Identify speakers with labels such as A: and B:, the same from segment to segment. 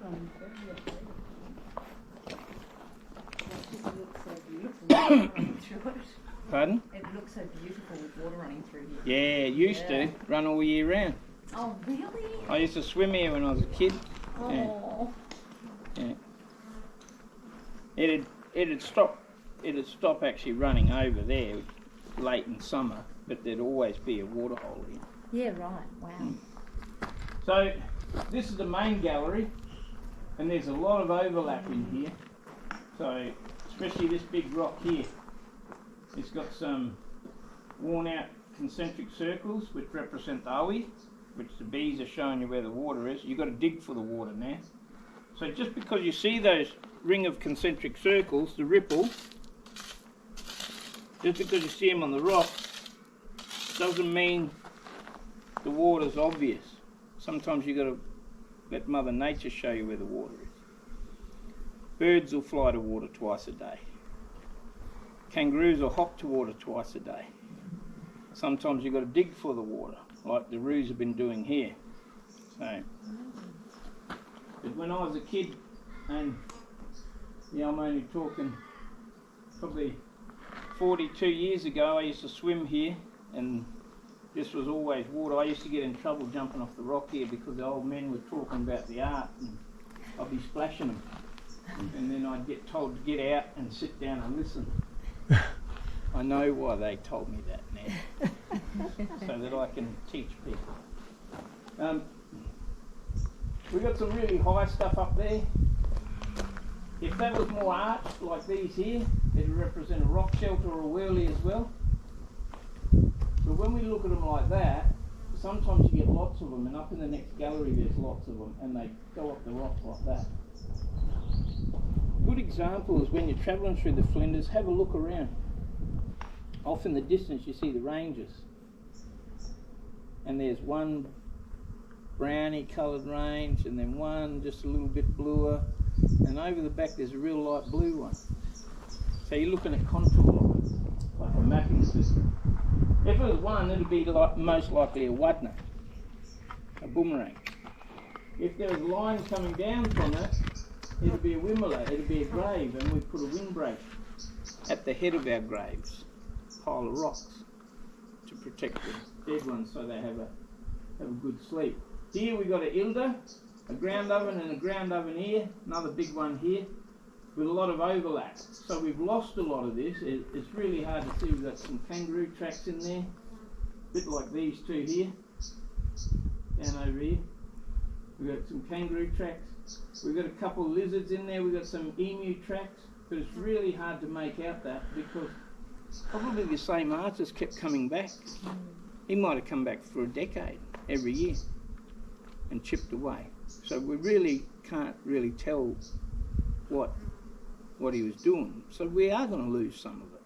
A: It looks so beautiful running through it.
B: Pardon?
A: It looks so beautiful with water running through here.
B: Yeah, it used to run all year round.
A: Oh, really?
B: I used to swim here when I was a kid.
A: Oh.
B: Yeah. It'd stop actually running over there late in summer, but there'd always be a water hole here.
A: Yeah, right. Wow.
B: So this is the main gallery, and there's a lot of overlap in here. So especially this big rock here, it's got some worn out concentric circles which represent the owie, which the bees are showing you where the water is. You've got to dig for the water now. So just because you see those ring of concentric circles, the ripple, just because you see them on the rock, doesn't mean the water's obvious. Sometimes you've got to let Mother Nature show you where the water is. Birds will fly to water twice a day. Kangaroos will hop to water twice a day. Sometimes you've got to dig for the water, like the roos have been doing here. So, but when I was a kid, and I'm only talking probably 42 years ago, I used to swim here, and this was always water. I used to get in trouble jumping off the rock here because the old men were talking about the art, and I'd be splashing them. And then I'd get told to get out and sit down and listen. I know why they told me that now, so that I can teach people. We've got some really high stuff up there. If that was more arched like these here, it would represent a rock shelter or a whirly as well. But when we look at them like that, sometimes you get lots of them, and up in the next gallery there's lots of them, and they go up the rock like that. Good example is when you're travelling through the Flinders, have a look around. Off in the distance you see the ranges, and there's one browny coloured range, and then one just a little bit bluer, and over the back there's a real light blue one. So you're looking at contour lines, like a mapping system. If it was one, it'd be like, most likely a wadna, a boomerang. If there was lines coming down from it, it'd be a wimmerla, it'd be a grave, and we'd put a windbreak at the head of our graves, a pile of rocks, to protect the dead ones so they have a good sleep. Here we've got a ilda, a ground oven, and a ground oven here, another big one here, with a lot of overlap. So we've lost a lot of this. It's really hard to see. We've got some kangaroo tracks in there, a bit like these two here, down over here. We've got some kangaroo tracks. We've got a couple of lizards in there. We've got some emu tracks, but it's really hard to make out that because probably the same artist kept coming back. He might have come back for a decade every year and chipped away. So we really can't really tell what he was doing. So we are going to lose some of it.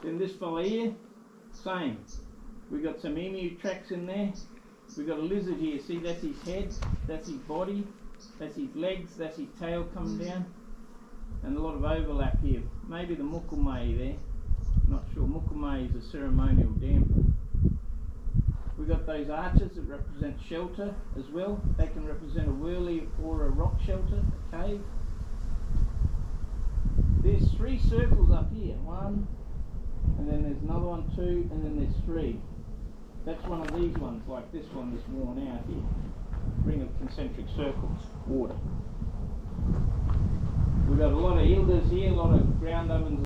B: Then this fella here, same. We've got some emu tracks in there. We've got a lizard here. See, that's his head, that's his body, that's his legs, that's his tail coming down. And a lot of overlap here. Maybe the mukumai there. Not sure. Mukumai is a ceremonial damper. We've got those arches that represent shelter as well. They can represent a whirly or a rock shelter, a cave. There's 3 circles up here. 1, and then there's another one, 2, and then there's 3. That's one of these ones, like this one that's worn out here. Ring of concentric circles, water. We've got a lot of ildas here, a lot of ground ovens.